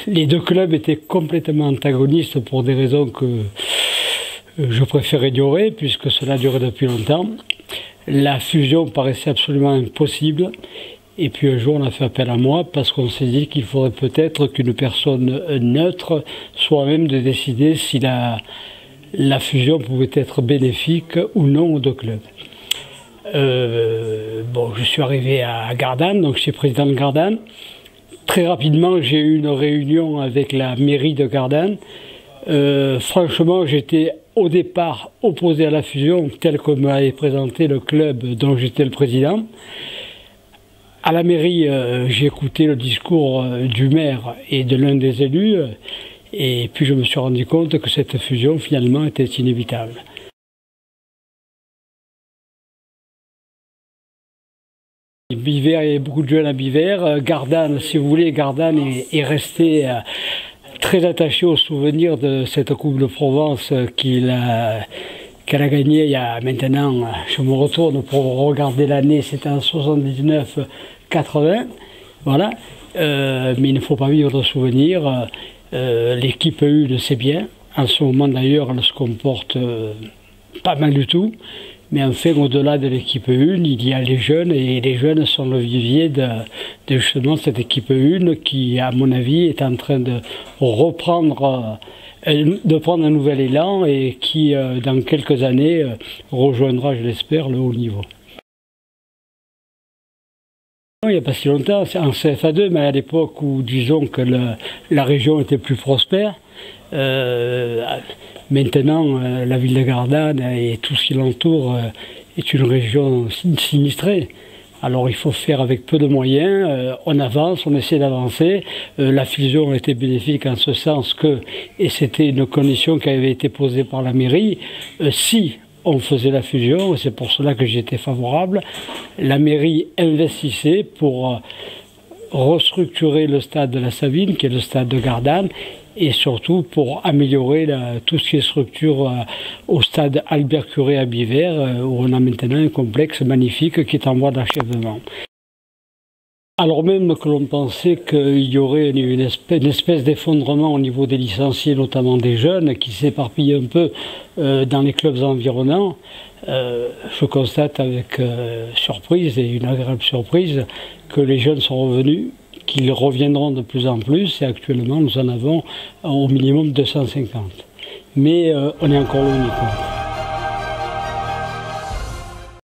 Les deux clubs étaient complètement antagonistes pour des raisons que je préfère ignorer, puisque cela durait depuis longtemps. La fusion paraissait absolument impossible. Et puis un jour, on a fait appel à moi parce qu'on s'est dit qu'il faudrait peut-être qu'une personne neutre soit à même de décider si la fusion pouvait être bénéfique ou non aux deux clubs. Je suis arrivé à Gardanne, donc je suis président de Gardanne. Très rapidement, j'ai eu une réunion avec la mairie de Gardanne. Franchement, j'étais au départ opposé à la fusion, telle que m'avait présenté le club dont j'étais le président. À la mairie, j'ai écouté le discours du maire et de l'un des élus, et puis je me suis rendu compte que cette fusion, finalement, était inévitable. Biver, il y a beaucoup de jeunes à Biver. Gardanne, si vous voulez, Gardanne est resté très attaché au souvenir de cette Coupe de Provence qu'elle a gagnée il y a maintenant, je me retourne pour regarder l'année, c'était en 79-80, voilà. Mais il ne faut pas vivre de souvenirs. L'équipe EU le sait bien. En ce moment d'ailleurs, elle se comporte pas mal du tout. Mais enfin, au-delà de l'équipe 1, il y a les jeunes, et les jeunes sont le vivier de justement cette équipe 1 qui, à mon avis, est en train de prendre un nouvel élan et qui, dans quelques années, rejoindra, je l'espère, le haut niveau. Il n'y a pas si longtemps, c'est en CFA2, mais à l'époque où, disons que la région était plus prospère. Maintenant, la ville de Gardanne et tout ce qui l'entoure est une région sinistrée. Alors il faut faire avec peu de moyens, on avance, on essaie d'avancer. La fusion a été bénéfique en ce sens que, et c'était une condition qui avait été posée par la mairie, si on faisait la fusion, et c'est pour cela que j'étais favorable, la mairie investissait pour restructurer le stade de la Savine, qui est le stade de Gardanne, et surtout pour améliorer tout ce qui est structure au stade Albert Curé à Biver, où on a maintenant un complexe magnifique qui est en voie d'achèvement. Alors même que l'on pensait qu'il y aurait une espèce d'effondrement au niveau des licenciés, notamment des jeunes, qui s'éparpillent un peu dans les clubs environnants, je constate avec surprise, et une agréable surprise, que les jeunes sont revenus, qu'ils reviendront de plus en plus, et actuellement nous en avons au minimum 250. Mais on est encore loin du compte.